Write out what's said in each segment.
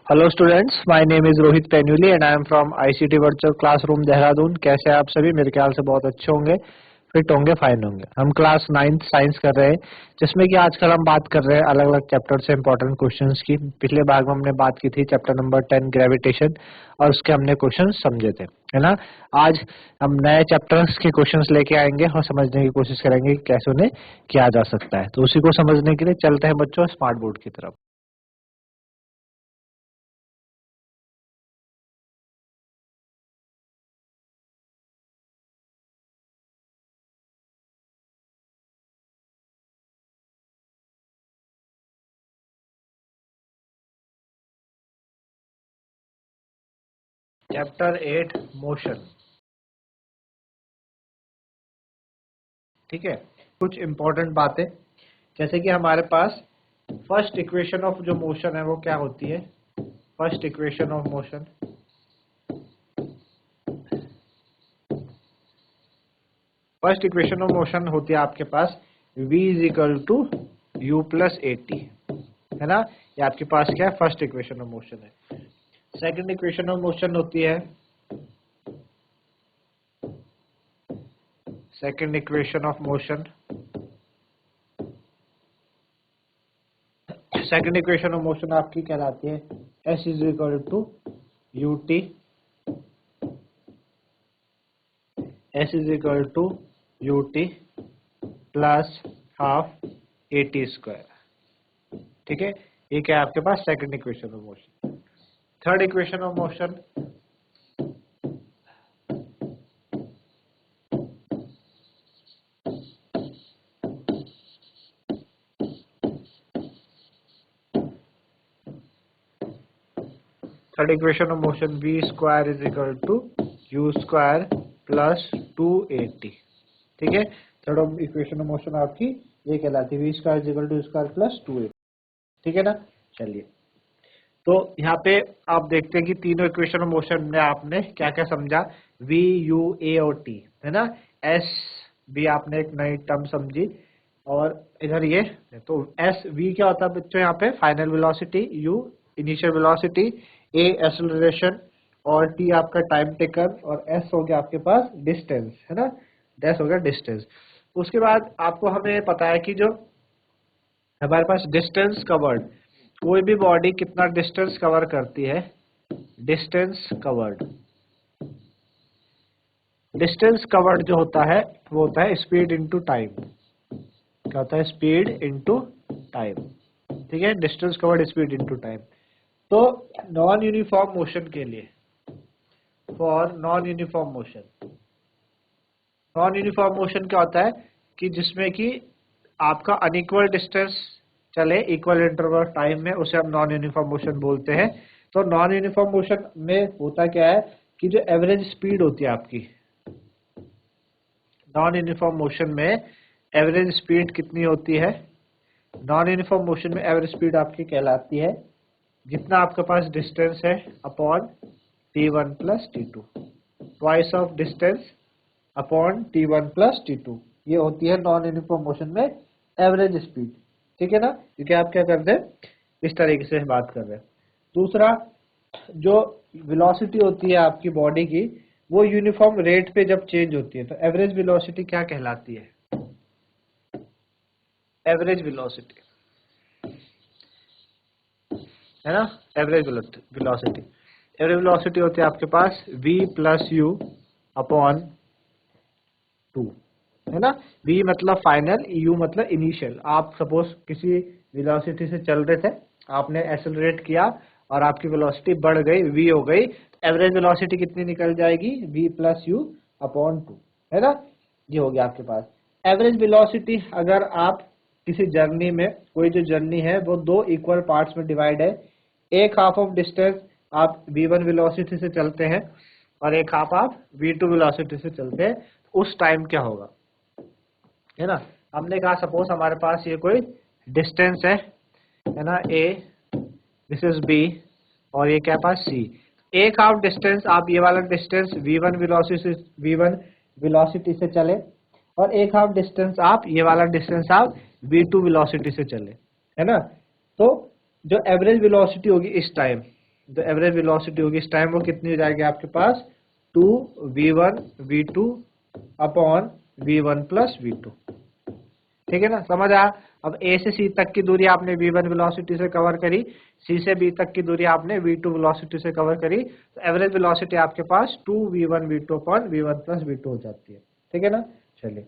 Hello students, my name is Rohit Penuli and I am from ICT virtual classroom Dehradun. कैसे हैं आप सभी? मेरे ख्याल से बहुत अच्छे होंगे, फिट होंगे, फाइन होंगे। हम क्लास 9th साइंस कर रहे हैं, जिसमें कि आजकल हम बात कर रहे हैं अलग अलग चैप्टर से इंपॉर्टेंट क्वेश्चंस की। पिछले भाग में हमने बात की थी चैप्टर नंबर 10 ग्रेविटेशन, और उसके हमने क्वेश्चन समझे थे, है ना। आज हम नए चैप्टर्स के क्वेश्चंस लेके आएंगे और समझने की कोशिश करेंगे कि कैसे उन्हें किया जा सकता है। तो उसी को समझने के लिए चलते हैं बच्चों स्मार्ट बोर्ड की तरफ। Chapter 8 motion. ठीक है, कुछ इंपॉर्टेंट बातें, जैसे कि हमारे पास फर्स्ट इक्वेशन ऑफ जो मोशन है वो क्या होती है। First equation of motion, first equation of motion होती है आपके पास v is equal to u plus a t, है ना। ये आपके पास क्या है? फर्स्ट इक्वेशन ऑफ मोशन है। सेकंड इक्वेशन ऑफ मोशन होती है, second equation of motion, second equation of motion आपकी कहलाती है s is equal to u t, s is equal to u t plus half a t square. ठीक है, ये क्या है आपके पास? Second equation of motion. Third equation of motion, third equation of motion v square is equal to u square plus 2at। ठीक है, third equation of motion आपकी ये कहलाती है v square is equal to square plus 2at। ठीक है ना। चलिए, तो यहाँ पे आप देखते हैं कि तीनों इक्वेशन ऑफ मोशन में आपने क्या क्या समझा। v u a और t, है ना। s भी आपने एक नई टर्म समझी, और इधर ये तो s v क्या होता है बच्चों? यहाँ पे final velocity, u initial velocity, a acceleration, और t आपका टाइम टेकन, और s हो गया आपके पास डिस्टेंस, है ना। डेस हो गया डिस्टेंस। उसके बाद आपको हमें पता है कि जो हमारे पास डिस्टेंस कवर्ड, कोई भी बॉडी कितना डिस्टेंस कवर करती है, डिस्टेंस कवर्ड, डिस्टेंस कवर्ड जो होता है वो होता है स्पीड इनटू टाइम। क्या होता है? Speed into time. ठीक है, distance covered speed into time. तो नॉन यूनिफॉर्म मोशन के लिए, for non uniform motion, non uniform motion क्या होता है कि जिसमें कि आपका अनइक्वल डिस्टेंस चले इक्वल इंटरवल टाइम में, उसे हम नॉन यूनिफॉर्म मोशन बोलते हैं। तो नॉन यूनिफॉर्म मोशन में होता क्या है कि जो एवरेज स्पीड होती है आपकी, नॉन यूनिफॉर्म मोशन में एवरेज स्पीड कितनी होती है? नॉन यूनिफॉर्म मोशन में एवरेज स्पीड आपकी कहलाती है जितना आपके पास डिस्टेंस है upon t1 plus t2, twice of distance upon t1 plus t2। ये होती है नॉन यूनिफॉर्म मोशन में एवरेज स्पीड। ठीक है ना, क्योंकि आप क्या करते हैं, इस तरीके से बात कर रहे हैं। दूसरा, जो वेलोसिटी होती है आपकी बॉडी की, वो यूनिफॉर्म रेट पे जब चेंज होती है, तो एवरेज वेलोसिटी क्या कहलाती है? एवरेज वेलोसिटी, है ना। एवरेज वेलोसिटी, एवरेज वेलोसिटी होती है आपके पास v प्लस यू अपॉन 2, है ना। v मतलब फाइनल, u मतलब इनिशियल। आप सपोज किसी वेलोसिटी से चल रहे थे, आपने एक्सेलरेट किया और आपकी वेलोसिटी बढ़ गई, v हो गई, एवरेज वेलोसिटी कितनी निकल जाएगी? v प्लस यू अपॉन 2, है ना। ये हो गया आपके पास एवरेज वेलोसिटी। अगर आप किसी जर्नी में, कोई जो जर्नी है वो दो इक्वल पार्ट्स में डिवाइड है, एक हाफ ऑफ डिस्टेंस आप v1 वेलोसिटी से चलते हैं और एक हाफ आप v2 वेलोसिटी से चलते हैं, उस टाइम क्या होगा, है ना। हमने कहा सपोज हमारे पास ये कोई डिस्टेंस है ना, a, दिस इज b, और ये क्या पास c। एक हाफ डिस्टेंस आप ये वाला डिस्टेंस v1 वेलोसिटी से चले, और एक हाफ डिस्टेंस आप ये वाला डिस्टेंस आप v2 वेलोसिटी से चले, है ना। तो जो एवरेज वेलोसिटी होगी इस टाइम, जो एवरेज वेलोसिटी होगी इस टाइम वो कितनी हो जाएगी आपके पास 2v1 v2 upon v1 plus v2। ठीक है ना, समझ आया। अब ए से सी तक की दूरी आपने v1 वेलोसिटी से कवर करी, सी से बी तक की दूरी आपने v2 वेलोसिटी से कवर करी, तो एवरेज वेलोसिटी आपके पास 2v1 v2 upon v1 plus v2 हो जाती है। ठीक है ना। चलिए,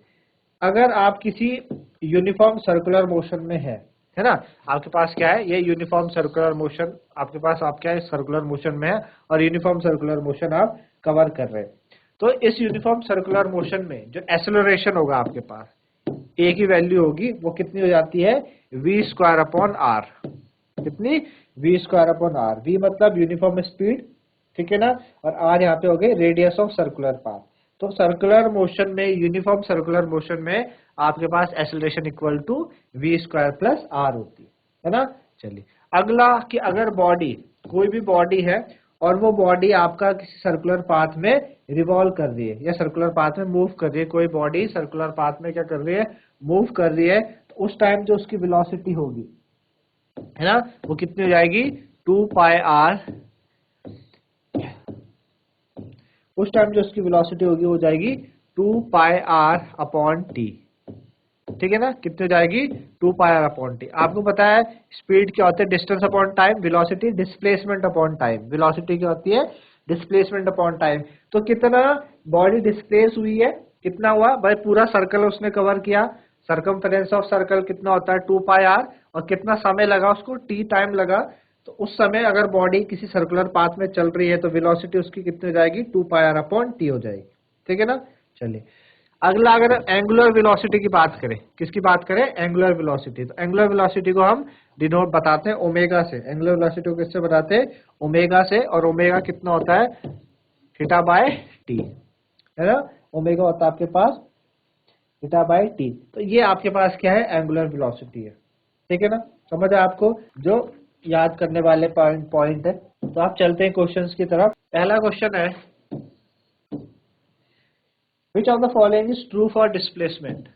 अगर आप किसी यूनिफॉर्म सर्कुलर मोशन में है ना, आपके पास क्या है, ये यूनिफॉर्म सर्कुलर मोशन आपके पास, आप क्या है सर्कुलर मोशन में है और यूनिफॉर्म सर्कुलर मोशन आप कवर कर रहे हैं, तो इस यूनिफॉर्म सर्कुलर मोशन में जो एक्सेलरेशन होगा आपके पास ए की वैल्यू होगी वो कितनी हो जाती है v स्क्वायर अपॉन आर। कितनी, v square upon r. v मतलब यूनिफॉर्म स्पीड, ठीक है ना, और आर यहाँ पे हो गई रेडियस ऑफ सर्कुलर पाथ। तो सर्कुलर मोशन में, यूनिफॉर्म सर्कुलर मोशन में आपके पास acceleration equal to v square plus r होती है ना। चलिए, अगला कि अगर बॉडी, कोई भी बॉडी है और वो बॉडी आपका किसी सर्कुलर पाथ में रिवॉल्व कर रही है या सर्कुलर पाथ में मूव कर रही है, कोई बॉडी सर्कुलर पाथ में क्या कर रही है, मूव कर रही है, तो उस टाइम जो उसकी वेलोसिटी होगी है ना, वो कितनी हो जाएगी 2 पाई आर। उस टाइम जो उसकी वेलोसिटी होगी वो जाएगी 2 पाई आर अपॉन टी। ठीक है ना, कितनी हो जाएगी 2 पाई आर अपॉन टी। आपको पता है स्पीड क्या होती है, distance upon time, velocity displacement upon time. Velocity क्या होती है, डिस्प्लेसमेंट अपॉन टाइम। तो कितना बॉडी डिस्प्लेस हुई है, कितना हुआ भाई, पूरा सर्कल उसने कवर किया, सर्कमफेरेंस ऑफ सर्कल कितना होता है 2 पाई आर, और कितना समय लगा उसको, टी टाइम लगा। तो उस समय अगर बॉडी किसी सर्कुलर पाथ में चल रही है तो वेलोसिटी उसकी कितनी हो जाएगी 2 पाई आर अपॉन टी हो जाएगी। ठीक है ना। चलिए, अगला अगर एंगुलर वेलोसिटी की बात करें, किसकी बात करें, एंगुलर वेलोसिटी। तो एंगुलर वेलोसिटी को हम डिनोट बताते हैं ओमेगा से। एंगुलर वेलोसिटी को किससे बताते हैं, ओमेगा से। और ओमेगा कितना होता है, थीटा बाय टी, है ना। ओमेगा होता है आपके पास थीटा बाय टी। तो ये आपके पास क्या है, एंगुलर वेलोसिटी है। ठीक है ना, समझ है आपको, जो याद करने वाले पॉइंट है। तो आप चलते हैं क्वेश्चंस की तरफ। पहला क्वेश्चन है, which of the following is true for displacement?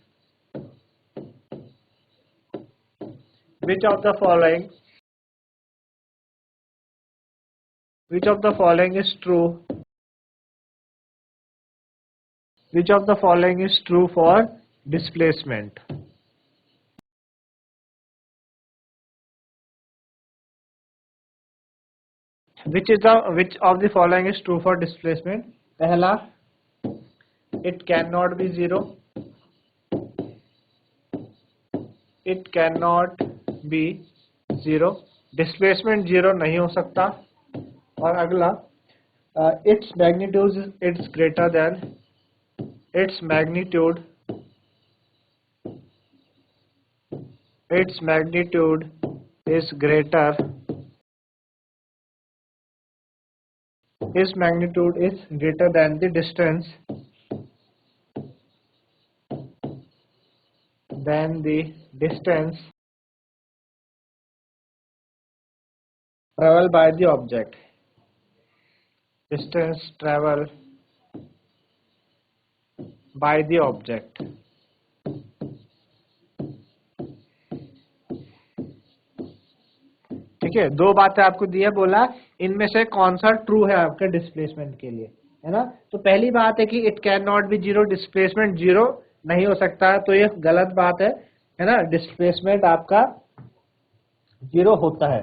which of the following which of the following is true which of the following is true for displacement? which of the following is true for displacement? पहला, it cannot be zero, it cannot be zero, displacement zero नहीं हो सकता। और अगला, its magnitude is greater than its magnitude is greater its magnitude is greater than the distance traveled by the object, distance traveled by the object। ठीक है, दो बातें आपको दी है, बोला इनमें से कौन सा ट्रू है आपके डिस्प्लेसमेंट के लिए, है ना। तो पहली बात है कि it can not be zero, displacement zero नहीं हो सकता, तो ये गलत बात है ना। डिस्प्लेसमेंट आपका जीरो होता है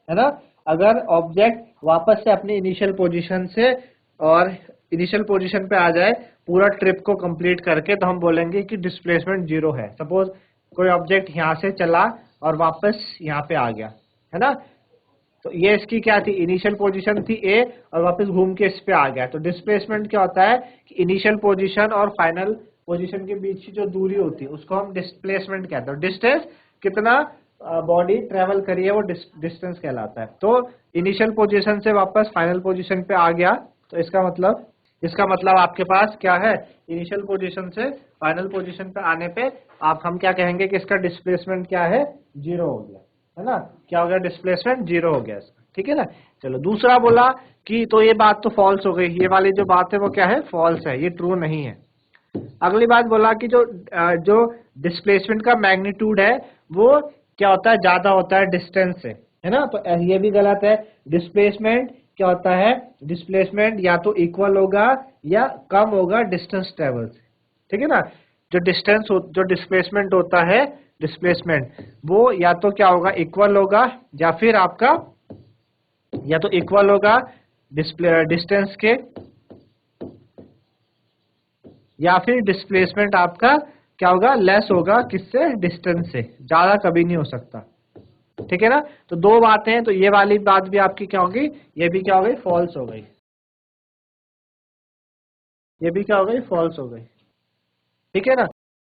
ना, अगर ऑब्जेक्ट वापस से अपनी इनिशियल पोजीशन से और इनिशियल पोजीशन पे आ जाए पूरा ट्रिप को कंप्लीट करके, तो हम बोलेंगे कि डिस्प्लेसमेंट जीरो है। सपोज कोई ऑब्जेक्ट यहाँ से चला और वापस यहाँ पे आ गया, है ना, तो ये इसकी क्या थी, इनिशियल पोजीशन थी ए और वापस घूम के इस पे आ गया। तो डिस्प्लेसमेंट क्या होता है कि इनिशियल पोजीशन और फाइनल पोजीशन के बीच की जो दूरी होती है उसको हम डिस्प्लेसमेंट कहते हैं। डिस्टेंस कितना बॉडी ट्रेवल करी है वो डिस्टेंस कहलाता है। तो इनिशियल पोजीशन से वापस फाइनल पोजीशन पे आ गया, तो इसका मतलब आपके पास क्या है, इनिशियल पोजीशन से फाइनल पोजीशन पे आने पे हम क्या कहेंगे कि इसका डिस्प्लेसमेंट क्या है, जीरो हो गया, है ना। क्या हो गया, डिस्प्लेसमेंट जीरो हो गया इसका। ठीक है ना। चलो, दूसरा बोला कि तो ये बात तो फॉल्स हो गई, ये वाली जो बात है वो क्या है, फॉल्स है, ये ट्रू नहीं है। अगली बात बोला कि जो डिस्प्लेसमेंट का मैग्नीट्यूड है वो क्या होता है, ज्यादा होता है डिस्टेंस से, है ना। तो ये भी गलत है। डिस्प्लेसमेंट क्या होता है, डिस्प्लेसमेंट या तो इक्वल होगा या कम होगा डिस्टेंस ट्रेवल से, ठीक है ना। जो डिस्प्लेसमेंट होता है, डिस्प्लेसमेंट वो या तो क्या होगा, इक्वल होगा, या फिर आपका या तो इक्वल होगा डिस्टेंस के, या फिर डिस्प्लेसमेंट आपका क्या होगा, लेस होगा किससे, डिस्टेंस से, ज्यादा कभी नहीं हो सकता, ठीक है ना। तो दो बातें हैं, तो ये वाली बात भी आपकी क्या होगी, ये भी क्या हो गई, फॉल्स हो गई, ये भी क्या हो गई, फॉल्स हो गई, ठीक है ना।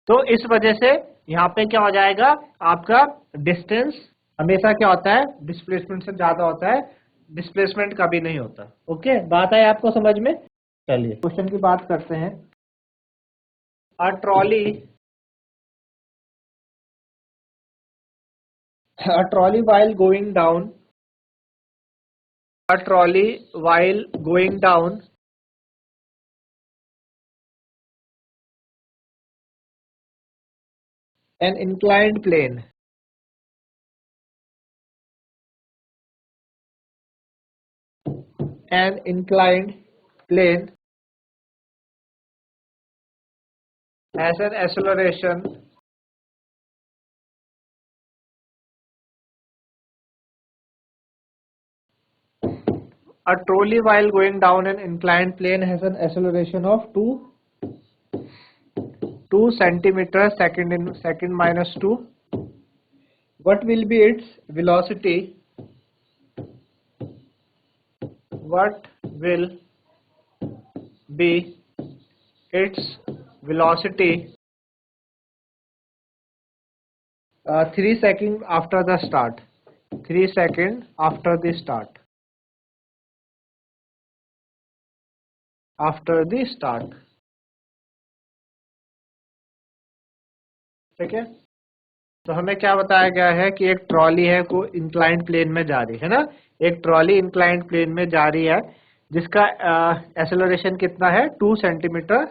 तो इस वजह से यहाँ पे क्या हो जाएगा, आपका डिस्टेंस हमेशा क्या होता है, डिस्प्लेसमेंट से ज्यादा होता है, डिस्प्लेसमेंट कभी नहीं होता। ओके, बात है आपको समझ में। चलिए क्वेश्चन की बात करते हैं। A trolley while going down, a trolley while going down an inclined plane, an inclined plane has an acceleration a trolley while going down an inclined plane has an acceleration of 2 centimeters second in second minus 2. What will be its velocity? What will be its velocity 3 seconds after the start? 3 seconds after the start. After the start. ठीक है। तो हमें क्या बताया गया है कि एक ट्रॉली है को इंक्लाइंड प्लेन में जा रही है ना, एक ट्रॉली इंक्लाइंड प्लेन में जा रही है जिसका एक्सेलरेशन कितना है, 2 सेंटीमीटर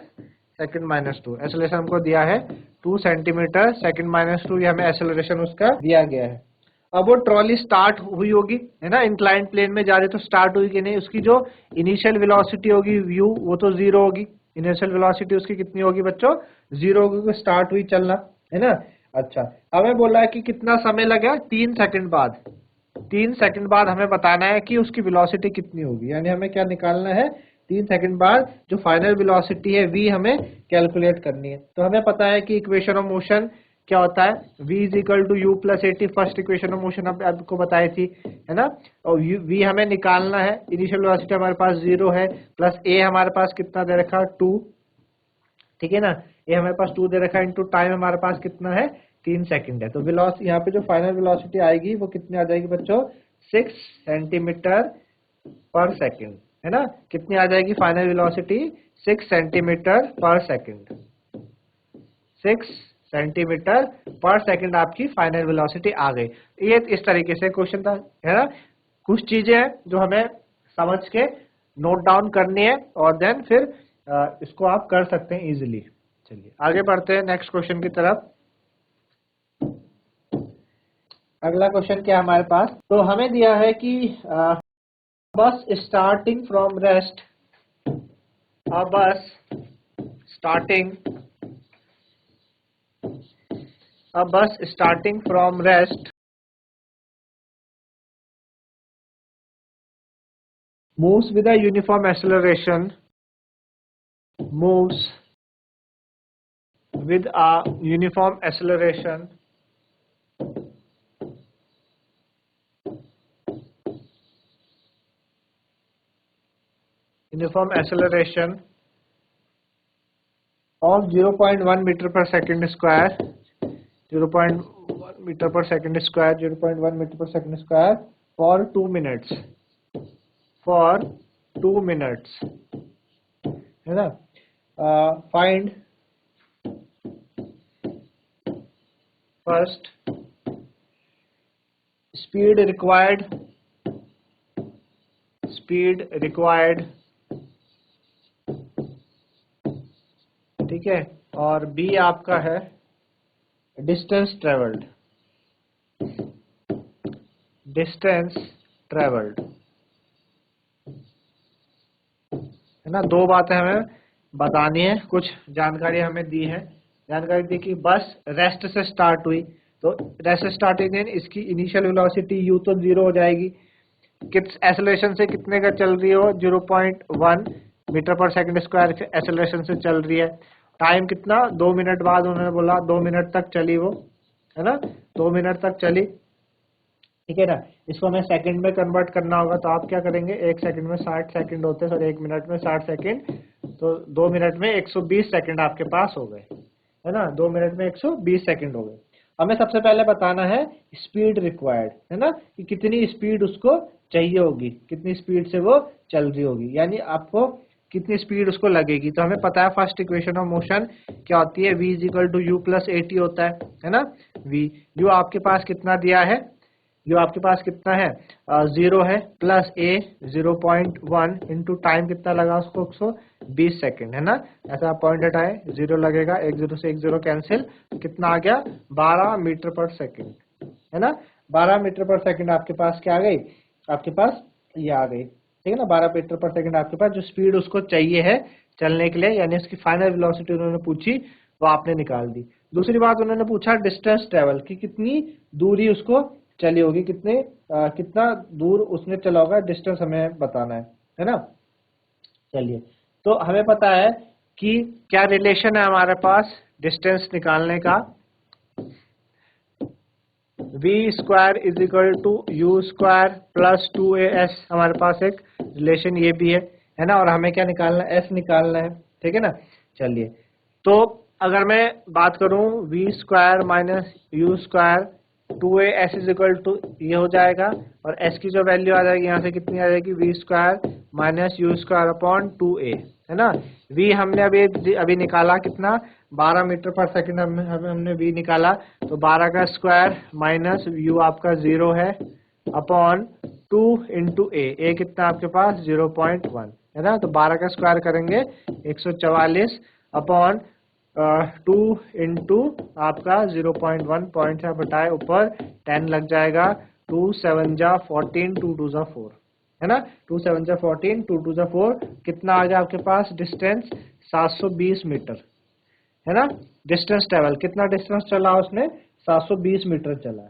सेकंड माइनस 2। एक्सेलरेशन हमको दिया है 2 सेंटीमीटर सेकंड माइनस 2, ये हमें एक्सेलरेशन उसका दिया गया है। अब वो ट्रॉली स्टार्ट हुई होगी, है ना, इंक्लाइंड प्लेन में जा रही, तो स्टार्ट हुई कि नहीं, उसकी जो इनिशियल वेलोसिटी होगी व्यू, वो तो जीरो होगी। इनिशियल वेलोसिटी उसकी कितनी होगी बच्चों, जीरो होगी, स्टार्ट हुई चलना, है ना। अच्छा, हमें बोला है कि कितना समय लगा, 3 सेकंड बाद। 3 सेकंड बाद हमें बताना है कि उसकी वेलोसिटी कितनी होगी, यानी हमें क्या निकालना है, 3 सेकंड बाद जो फाइनल वेलोसिटी है v हमें कैलकुलेट करनी है। तो हमें पता है कि इक्वेशन ऑफ मोशन क्या होता है, v is equal to u plus a t, first equation of motion आपको बताई थी, है ना। और v हमें निकालना है, इनिशियल वेलोसिटी हमारे पास 0 है, प्लस a हमारे पास कितना दे रखा, 2, ठीक है ना। ये हमारे पास 2 दे रखा है, इनटू टाइम हमारे पास कितना है, 3 सेकंड है। तो वेलोसिटी यहाँ पे जो फाइनल वेलोसिटी आएगी वो कितनी आ जाएगी बच्चों, 6 सेंटीमीटर पर सेकंड, है ना। कितनी आ जाएगी फाइनल वेलोसिटी, 6 सेंटीमीटर पर सेकंड। 6 सेंटीमीटर पर सेकंड आपकी फाइनल वेलोसिटी आ गई। ये इस तरीके से क्वेश्चन था, है ना। कुछ चीजें हैं जो हमें समझ के नोट डाउन करनी है, और देन फिर इसको आप कर सकते हैं इजीली। चलिए आगे बढ़ते हैं नेक्स्ट क्वेश्चन की तरफ। अगला क्वेश्चन क्या है हमारे पास, तो हमें दिया है कि बस starting from rest, a bus starting from rest moves with a uniform acceleration, moves with a uniform acceleration of 0.1 meter per second square, 0.1 meter per second square, 0.1 meter per second square for 2 minutes, for 2 minutes, है ना। Find first speed required, ठीक है, और B आपका है distance distance travelled, है ना। दो बातें हमें बतानी है, कुछ जानकारी हमें दी है। जानकारी दी कि बस रेस्ट से स्टार्ट हुई, तो रेस्ट से स्टार्ट हुई इसकी इनिशियल वेलोसिटी u तो 0 हो जाएगी। किस एक्सेलरेशन से कितने का चल रही हो, 0.1 मीटर पर सेकंड स्क्वायर एक्सेलरेशन से चल रही है। टाइम कितना, 2 मिनट बाद उन्होंने बोला 2 मिनट तक चली वो, है ना, 2 मिनट तक चली, ठीक है ना। इसको हमें सेकंड में कन्वर्ट करना होगा, तो आप क्या करेंगे, 1 सेकंड में 60 सेकंड होते हैं, सर 1 मिनट में 60 सेकंड, तो 2 मिनट में 120 सेकंड आपके पास हो गए, है ना, 2 मिनट में 120 सेकंड हो गए। हमें सबसे पहले बताना है स्पीड रिक्वायर्ड, है ना, कि कितनी स्पीड उसको चाहिए होगी, कितनी स्पीड से वो चल रही होगी, यानी आपको कितनी स्पीड उसको लगेगी। तो हमें पता है फर्स्ट इक्वेशन ऑफ मोशन क्या होती है, v equal to u plus a t होता है ना। v u आपके पास कितना दिया है, जो आपके पास कितना है, 0 है, प्लस a 0.1 इंटू टाइम कितना लगा उसको, 120 सेकंड, है ना। ऐसा आप पॉइंट हटाए, 0 लगेगा, 1 0 से 1 0 कैंसिल, कितना आ गया, 12 मीटर पर सेकंड, है ना। 12 मीटर पर सेकंड आपके पास क्या आ गई, आपके पास ये आ गई, ठीक है ना। 12 मीटर पर सेकंड आपके पास जो स्पीड उसको चाहिए है चलने के लिए, यानी उसकी फाइनल वेलोसिटी उन्होंने पूछी, वो आपने निकाल दी। दूसरी बात उन्होंने पूछा डिस्टेंस ट्रेवल की, कितनी दूरी उसको चली होगी, कितना दूर उसने चला होगा, डिस्टेंस हमें बताना है ना। चलिए, तो हमें पता है कि क्या रिलेशन है हमारे पास डिस्टेंस निकालने का, v square is equal to u square plus 2as, हमारे पास एक रिलेशन ये भी है ना। और हमें क्या निकालना है, s निकालना है, ठीक है ना। चलिए, तो अगर मैं बात करूं v square minus u square 2as is equal to ये हो जाएगा, और s की जो वैल्यू आ जाएगी यहाँ से कितनी आ जाएगी, v square minus u square upon 2a, है ना। v हमने अभी निकाला कितना, 12 मीटर पर सेकंड हमने v निकाला, तो 12 का स्क्वायर माइनस u आपका 0 है अपॉन 2 इंटू a कितना आपके पास 0.1, है ना। तो 12 का स्क्वायर करेंगे 144 अपॉन 2 इंटू आपका 0.1 पॉइंट है बटाए ऊपर 10 लग जाएगा, 2 7 जा 14 2 2 जा 4, है ना। 2 7 जा 14 2 2 जा 4, कितना आ गया आपके पास डिस्टेंस, 720 मीटर, है ना। डिस्टेंस ट्रेवल, कितना डिस्टेंस चला उसने, 720 मीटर चला,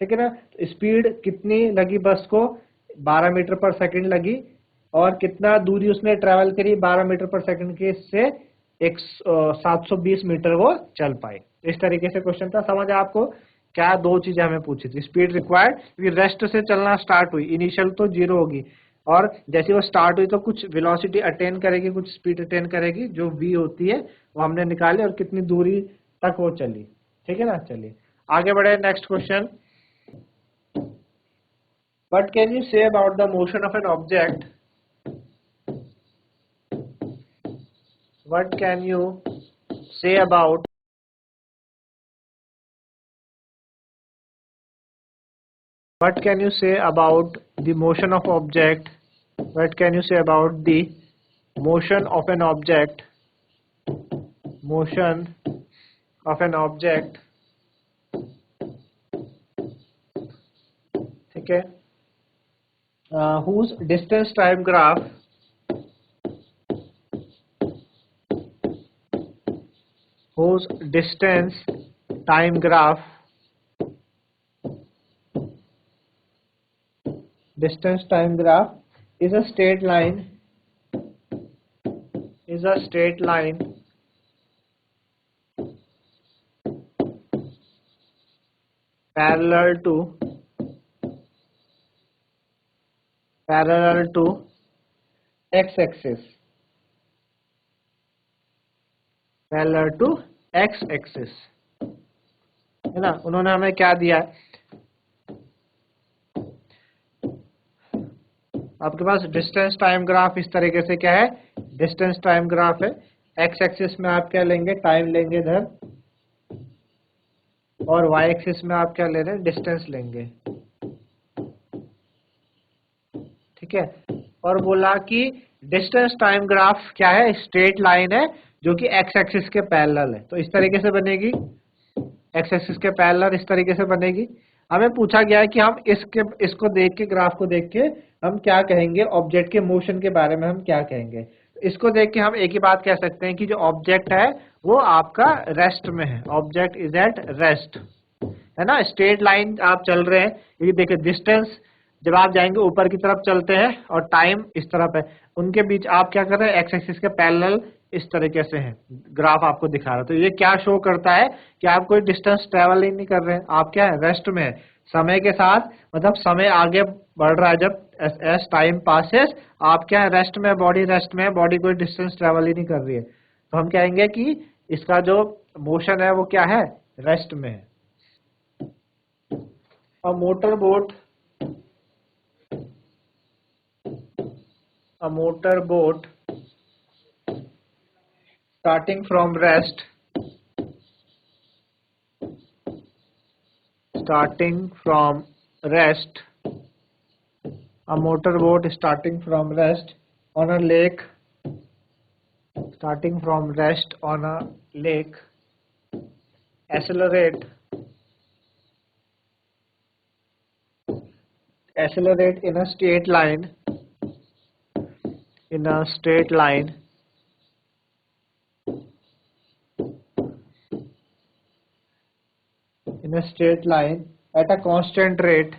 ठीक है ना। तो स्पीड कितनी लगी बस को, 12 मीटर पर सेकंड लगी, और कितना दूरी उसने ट्रेवल करी 12 मीटर पर सेकंड के से 720 मीटर वो चल पाए। इस तरीके से क्वेश्चन था, समझ आया आपको। क्या दो चीजें हमें पूछी थी, स्पीड रिक्वायर्ड, क्योंकि रेस्ट से चलना स्टार्ट हुई, इनिशियल तो 0 होगी, और जैसे वो स्टार्ट हुई तो कुछ वेलोसिटी अटेन करेगी, कुछ स्पीड अटेन करेगी, जो v होती है वो हमने निकाली, और कितनी दूरी तक वो चली, ठीक है ना। चलिए आगे बढ़े, next question, what can you say about the motion of an object, what can you say about the motion of object, what can you say about the motion of an object, ठीक है, whose distance time graph distance time graph is a straight line parallel to x-axis, है ना। उन्होंने हमें क्या दिया है, आपके पास डिस्टेंस टाइम ग्राफ इस तरीके से क्या है, डिस्टेंस टाइम ग्राफ है, एक्स एक्सिस में आप क्या लेंगे, टाइम लेंगे इधर, और वाई एक्सिस में आप क्या ले रहे हैं, डिस्टेंस लेंगे, ठीक है। और बोला कि डिस्टेंस टाइम ग्राफ क्या है, स्ट्रेट लाइन है जो कि एक्स एक्सिस के पैरेलल है, तो इस तरीके से बनेगी, एक्स एक्सिस के पैरेलल इस तरीके से बनेगी। हमें पूछा गया है कि हम इसको देख के, ग्राफ को देख के हम क्या कहेंगे, ऑब्जेक्ट के मोशन के बारे में हम क्या कहेंगे। इसको देख के हम एक ही बात कह सकते हैं कि जो ऑब्जेक्ट है वो आपका रेस्ट में है, ऑब्जेक्ट इज एट रेस्ट, है ना। स्ट्रेट लाइन आप चल रहे हैं, ये देखिए डिस्टेंस जब आप जाएंगे ऊपर की तरफ चलते हैं और टाइम इस तरफ है, उनके बीच आप क्या कर रहे हैं, एक्स एक्सिस के पैरेलल इस तरीके से है, ग्राफ आपको दिखा रहा है। तो ये क्या शो करता है कि आप कोई डिस्टेंस ट्रेवल ही नहीं कर रहे हैं, आप क्या है, रेस्ट में है। समय के साथ मतलब समय आगे बढ़ रहा है, जब एस टाइम पासेस आप क्या है, रेस्ट में, बॉडी रेस्ट में है, बॉडी कोई डिस्टेंस ट्रेवल ही नहीं कर रही है। तो हम कहेंगे कि इसका जो मोशन है वो क्या है, रेस्ट में है। A motorboat starting from rest, a motorboat starting from rest on a lake, accelerate in a straight line, at a constant rate,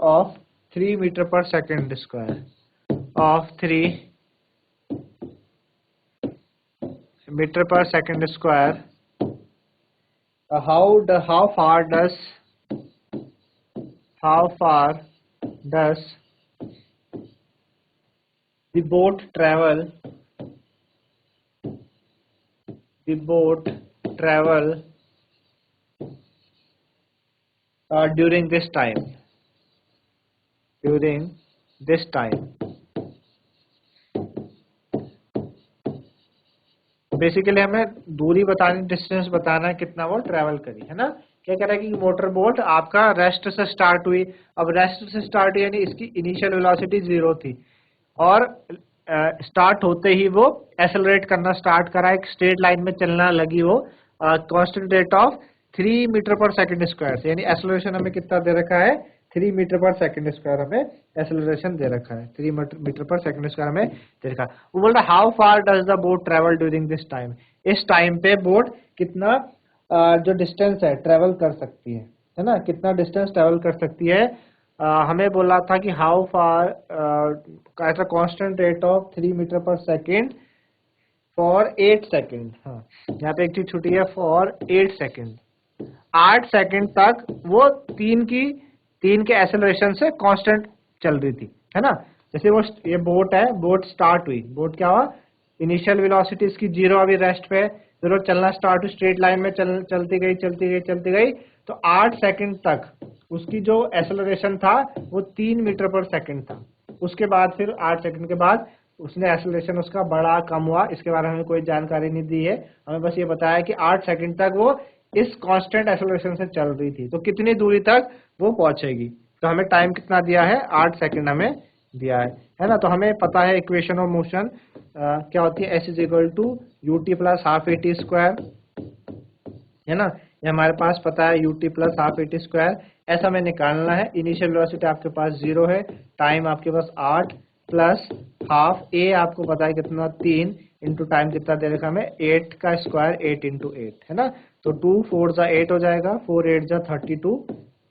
of 3 meter per second square, how far does the boat travel during this time, basically हमें दूरी बतानी, distance बताना है कितना वो travel करी, है ना। क्या कह रहा है कि मोटर बोट आपका रेस्ट से स्टार्ट हुई, अब रेस्ट से स्टार्ट हुई यानी इसकी इनिशियल वेलोसिटी 0 थी और स्टार्ट होते ही वो एक्सेलरेट करना स्टार्ट करा, एक स्ट्रेट लाइन में चलना लगी वो कांस्टेंट रेट ऑफ 3 मीटर पर सेकंड स्क्वायर से, यानी एक्सेलरेशन हमें कितना दे रखा है, 3 मीटर पर सेकंड स्क्वायर हमें एक्सेलरेशन दे रखा है, 3 मीटर पर सेकंड स्क्वायर हमें दे रखा है। वो बोल रहा है how far does the boat travel during this time, इस टाइम पे बोट कितना जो डिस्टेंस है ट्रेवल कर सकती है ना, कितना डिस्टेंस ट्रेवल कर सकती है। हमें बोला था कि हाउ फार ऐसा कांस्टेंट रेट ऑफ 3 मीटर पर सेकंड फॉर 8 सेकंड, हाँ यहाँ पे एक चीज छुट्टी है, फॉर 8 सेकंड, 8 सेकंड तक वो तीन के एक्सेलरेशन से कांस्टेंट चल रही थी, है ना। जैसे वो ये बोट है, बोट स्टार्ट हुई, बोट क्या हुआ, इनिशियल वेलोसिटी इसकी 0, अभी रेस्ट पे 0, चलना स्टार्ट हुई, स्ट्रेट लाइन में चलती गई, तो 8 सेकंड तक उसकी जो एक्सेलरेशन था वो 3 मीटर पर सेकंड था। उसके बाद फिर 8 सेकंड के बाद उसने एक्सेलरेशन उसका बड़ा कम हुआ, इसके बारे में हमें कोई जानकारी नहीं दी है, हमें बस ये बताया कि 8 सेकंड तक वो इस कांस्टेंट एक्सेलरेशन से चल रही थी, तो कितनी दूरी तक वो पहुंचेगी। तो हमें टाइम कितना दिया है, 8 सेकंड हमें दिया है ना। तो हमें पता है इक्वेशन ऑफ मोशन क्या होती है, s = ut + half at square, है ना। ये हमारे पास पता है ut + हाफ at स्क्वायर, ऐसा हमें निकालना है। इनिशियल वेलोसिटी आपके पास 0 है, टाइम आपके पास 8 प्लस हाफ a आपको पता है कितना, 3 इंटू टाइम कितना दे रखा हमें, 8 का स्क्वायर 8 × 8, है ना। तो 2 4 = 8 हो जाएगा, 4 8 = 32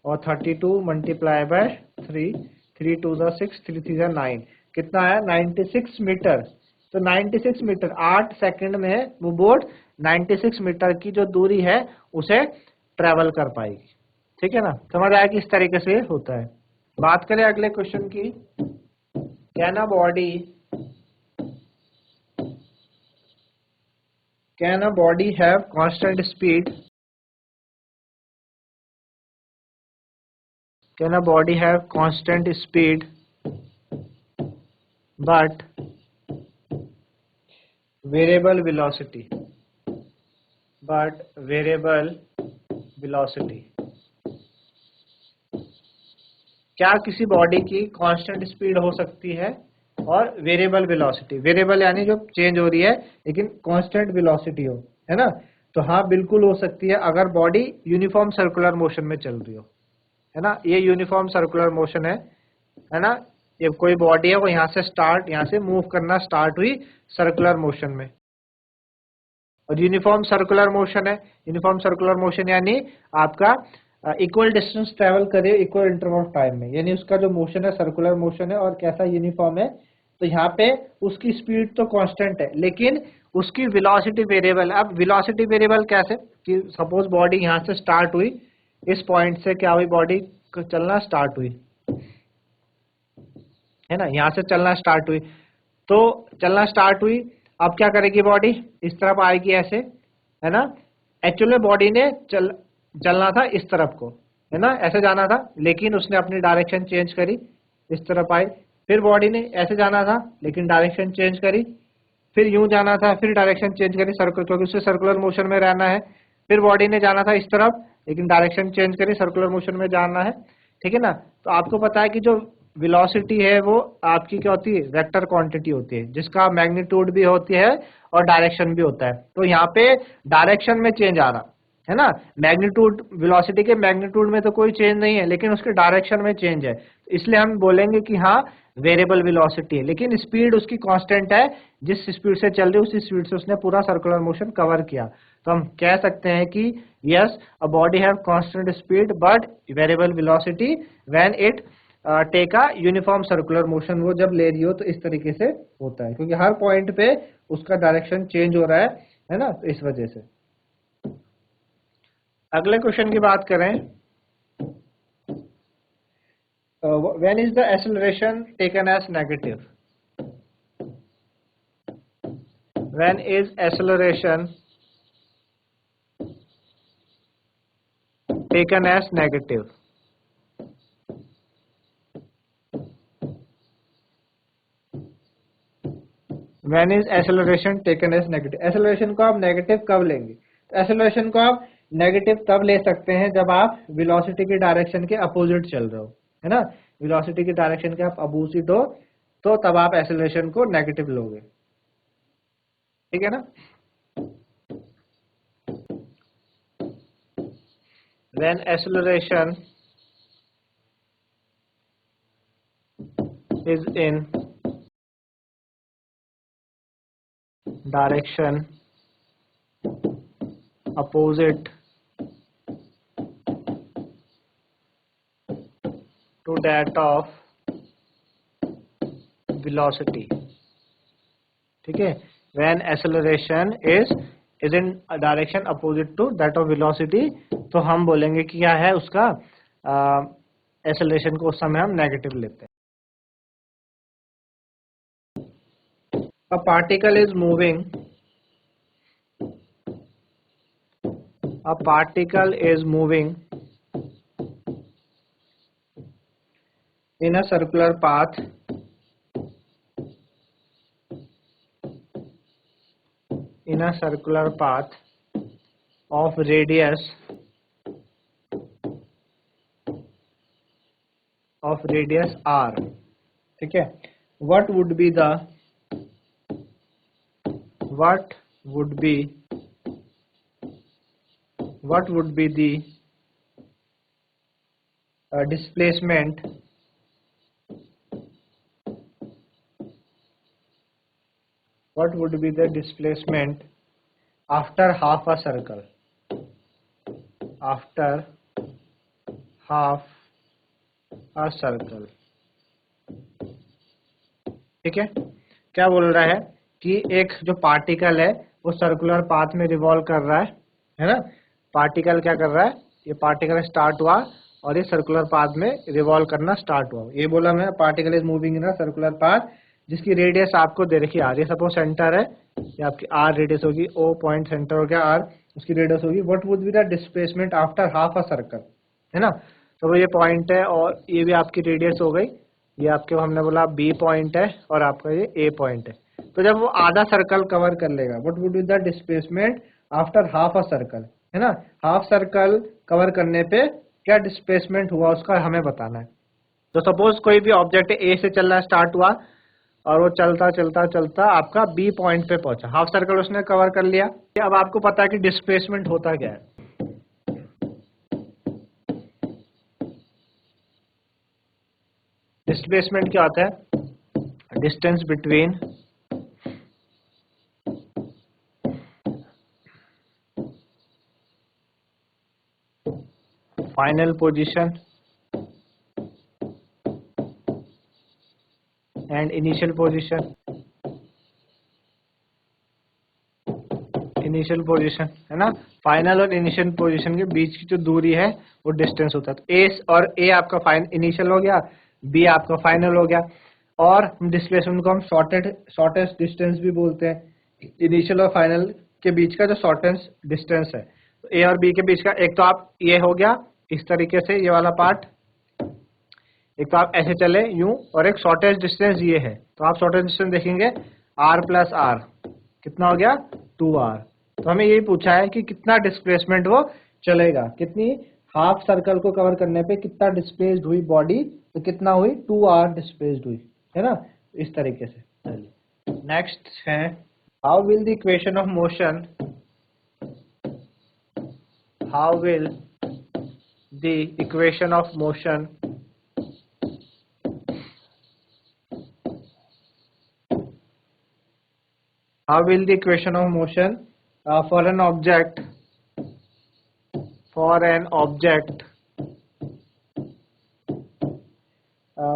और 32 मल्टीप्लाई बाय 3, 3 2 = 6, 3 3 = 9, कितना है 96 मीटर। तो 96 मीटर 8 सेकंड में वो बोट 96 मीटर की जो दूरी है उसे ट्रेवल कर पाएगी, ठीक है ना। समझ आया कि इस तरीके से होता है। बात करें अगले क्वेश्चन की, can a body have constant speed, but variable velocity, क्या किसी बॉडी की कांस्टेंट स्पीड हो सकती है और वेरिएबल वेलोसिटी, वेरिएबल यानी जो चेंज हो रही है लेकिन कांस्टेंट वेलोसिटी हो, है ना। तो हाँ बिल्कुल हो सकती है अगर बॉडी यूनिफॉर्म सर्कुलर मोशन में चल रही हो, है ना। ये यूनिफॉर्म सर्कुलर मोशन है ना। ये कोई बॉडी है वो यहाँ से मूव करना स्टार्ट हुई सर्कुलर मोशन में, और यूनिफॉर्म सर्कुलर मोशन है। यूनिफॉर्म सर्कुलर मोशन यानी आपका इक्वल डिस्टेंस ट्रेवल करे इक्वल इंटरवल ऑफ टाइम में, यानी उसका जो मोशन है सर्कुलर मोशन है और कैसा यूनिफॉर्म है। तो यहाँ पे उसकी स्पीड तो कांस्टेंट है लेकिन उसकी वेलोसिटी वेरिएबल। अब वेलोसिटी वेरिएबल कैसे कि सपोज बॉडी यहाँ से स्टार्ट हुई, इस पॉइंट से क्या हुई, बॉडी चलना स्टार्ट हुई, है ना। यहाँ से चलना स्टार्ट हुई, तो चलना स्टार्ट हुई, अब क्या करेगी बॉडी, इस तरफ आएगी ऐसे, है ना। एक्चुअली बॉडी ने चलना था इस तरफ को, है ना, ऐसे जाना था, लेकिन उसने अपनी डायरेक्शन चेंज करी, इस तरफ आई। फिर बॉडी ने ऐसे जाना था लेकिन डायरेक्शन चेंज करी, फिर यूं जाना था फिर डायरेक्शन चेंज करी, सर्कुलर, क्योंकि उसे सर्कुलर मोशन में रहना है। फिर बॉडी ने जाना था इस तरफ लेकिन डायरेक्शन चेंज करी, सर्कुलर मोशन में जाना है, ठीक है ना। तो आपको पता है कि जो वेलोसिटी है वो आपकी क्या होती है, वेक्टर क्वांटिटी होती है, जिसका मैग्नीट्यूड भी होती है और डायरेक्शन भी होता है। तो यहाँ पे डायरेक्शन में चेंज आ रहा है ना, मैग्नीट्यूड, वेलोसिटी के मैग्नीट्यूड में तो कोई चेंज नहीं है लेकिन उसके डायरेक्शन में चेंज है, इसलिए हम बोलेंगे कि हाँ वेरिएबल वेलोसिटी है, लेकिन स्पीड उसकी कांस्टेंट है। जिस स्पीड से चल रही है उसी स्पीड से उसने पूरा सर्कुलर मोशन कवर किया। तो हम कह सकते हैं कि yes, a body have constant speed but variable velocity when it take a uniform circular motion. वो जब ले रही हो तो इस तरीके से होता है, क्योंकि हर पॉइंट पे उसका डायरेक्शन चेंज हो रहा है ना, तो इस वजह से। अगले क्वेश्चन की बात करें, when is the acceleration taken as negative, when is acceleration taken as negative. When is acceleration taken as negative, acceleration को आप नेगेटिव कब लेंगे, तो एक्सेलरेशन को आप नेगेटिव तब ले सकते हैं जब आप वेलोसिटी की डायरेक्शन के अपोजिट चल रहे हो, है ना। वेलोसिटी की डायरेक्शन के आप अपोजिट हो तो तब आप एक्सेलरेशन को नेगेटिव लोगे, ठीक है ना। When acceleration is in direction opposite to that of velocity, ठीक है। when acceleration is in a direction opposite to that of velocity, तो हम बोलेंगे कि क्या है उसका acceleration को उस समय हम नेगेटिव लेते हैं। A particle is moving, a particle is moving in a circular path of radius r, ठीक है। what would be the displacement after half a circle, ठीक है। क्या बोल रहा है कि एक जो पार्टिकल है वो सर्कुलर पाथ में रिवॉल्व कर रहा है ना। पार्टिकल क्या कर रहा है, ये पार्टिकल स्टार्ट हुआ और ये सर्कुलर पाथ में रिवॉल्व करना स्टार्ट हुआ। ये बोला मैं, particle is moving in a circular path जिसकी रेडियस आपको दे रखी आर, ये सपोज सेंटर है, ये आपकी आर रेडियस होगी, ओ पॉइंट सेंटर हो गया आर, उसकी रेडियस होगी। What would be the displacement after half a circle, है ना। तो वो ये पॉइंट है और ये भी आपकी रेडियस हो गई, ये आपके हमने बोला बी पॉइंट है और आपका ये ए पॉइंट है। तो जब वो आधा सर्कल कवर कर लेगा, what would be the displacement after half a circle, है ना। हाफ सर्कल कवर करने पे क्या डिस्प्लेसमेंट हुआ उसका हमें बताना है। तो सपोज कोई भी ऑब्जेक्ट ए से चलना स्टार्ट हुआ और वो चलता चलता चलता आपका बी पॉइंट पे पहुंचा, हाफ सर्कल उसने कवर कर लिया। अब आपको पता है कि डिस्प्लेसमेंट होता क्या है। डिस्प्लेसमेंट क्या होता है? Distance between final position and initial position. Initial position है ना, फाइनल और इनिशियल पोजीशन के बीच की जो दूरी है वो डिस्टेंस होता है। तो ए और ए आपका इनिशियल हो गया, बी आपका फाइनल हो गया। और डिस्प्लेसमेंट को हम शॉर्टेस्ट डिस्टेंस भी बोलते हैं। इनिशियल और फाइनल के बीच का जो शॉर्टेस्ट डिस्टेंस है, तो ए और बी के बीच का, एक तो आप ये हो गया इस तरीके से ये वाला पार्ट, एक तो आप ऐसे चले यूं, और एक शॉर्टेस्ट डिस्टेंस ये है। तो आप शॉर्टेस्ट डिस्टेंस देखेंगे r प्लस आर कितना हो गया 2r। तो हमें यही पूछा है कि कितना डिस्प्लेसमेंट वो चलेगा, कितनी हाफ सर्कल को कवर करने पे कितना डिस्प्लेस्ड हुई बॉडी, तो कितना हुई 2r डिस्प्लेस्ड हुई, है ना, इस तरीके से। नेक्स्ट है how will the equation of motion, how will the equation of motion how will the equation of motion for an object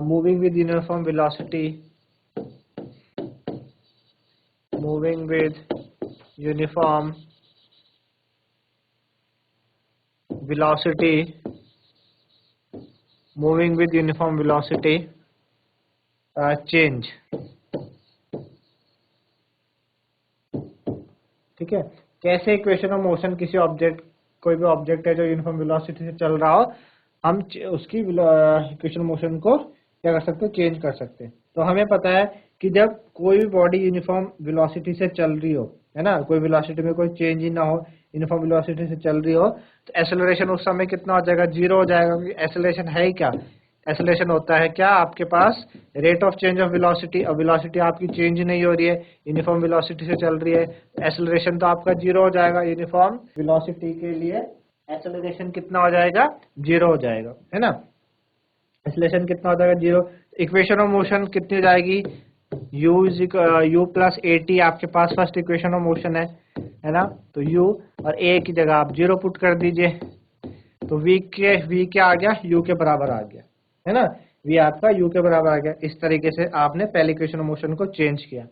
moving with uniform velocity, moving with uniform velocity, moving with uniform velocity change। ठीक है, कैसे equation of motion किसी object, कोई भी object है जो uniform velocity से चल रहा हो, हम उसकी इक्वेशन ऑफ मोशन को क्या कर सकते हैं, चेंज कर सकते हैं। तो हमें पता है कि जब कोई भी बॉडी यूनिफॉर्म वेलोसिटी से चल रही हो, है ना, कोई वेलोसिटी में कोई चेंज ही ना हो, यूनिफॉर्म वेलोसिटी से चल रही हो, तो एक्सेलरेशन उस समय कितना हो जाएगा, 0 हो जाएगा। क्योंकि एक्सेलरेशन है ही क्या, एक्सेलरेशन होता है क्या, आपके पास rate of change of velocity, और वेलोसिटी आपकी चेंज नहीं हो रही है, यूनिफॉर्म वेलोसिटी से चल रही है, एक्सेलरेशन तो आपका 0 हो जाएगा। यूनिफॉर्म वेलोसिटी के लिए एक्सेलरेशन कितना हो जाएगा, 0 हो जाएगा, है ना। एक्सेलरेशन कितना हो जाएगा, 0। इक्वेशन ऑफ मोशन कितनी हो जाएगी, u प्लस at आपके पास फर्स्ट इक्वेशन ऑफ मोशन है ना। तो u और a की जगह आप 0 पुट कर दीजिए, तो v क्या आ गया, u के बराबर आ गया, है ना, v आपका u के बराबर आ गया। इस तरीके से आपने पहली इक्वेशन ऑफ मोशन को चेंज किया।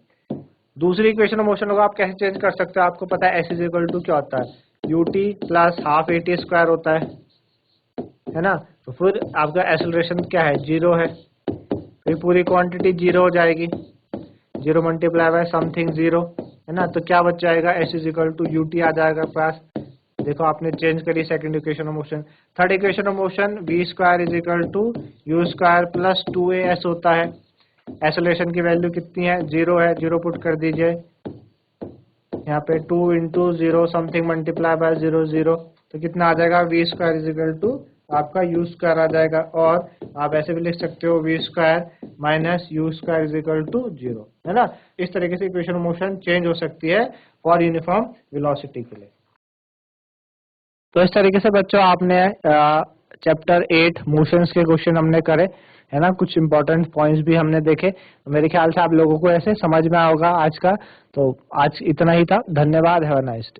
दूसरी इक्वेशन ऑफ मोशन को आप कैसे चेंज कर सकते हो, आपको पता है s इज इक्वल टू क्या होता है, ut plus half at square होता है ना। तो फिर आपका एक्सेलरेशन क्या है, 0 है, फिर पूरी क्वांटिटी 0 हो जाएगी, 0 मल्टीप्लाई बाय समथिंग 0, है ना। तो क्या बच जाएगा, s is equal to ut आ जाएगा पास। देखो आपने चेंज करी second equation of motion. Third equation of motion v square is equal to u square plus 2as होता है। एक्सेलरेशन की वैल्यू कितनी है, 0 है, 0 पुट कर दीजिए यहाँ पे, 2 इंटू 0 समथिंग मल्टीप्लाई बाय 0 0, तो कितना आ जाएगा, v square is equal to आपका u स्क्वायर आ जाएगा। और आप ऐसे भी लिख सकते हो v square minus u square is equal to 0, है ना। इस तरीके से इक्वेशन ऑफ मोशन चेंज हो सकती है फॉर यूनिफॉर्म वेलोसिटी के लिए। तो इस तरीके से बच्चों आपने चैप्टर 8 मोशंस के क्वेश्चन हमने करे, है ना, कुछ इंपॉर्टेंट पॉइंट्स भी हमने देखे। मेरे ख्याल से आप लोगों को ऐसे समझ में आएगा आज का। तो आज इतना ही था, धन्यवाद, हैव अ नाइस डे।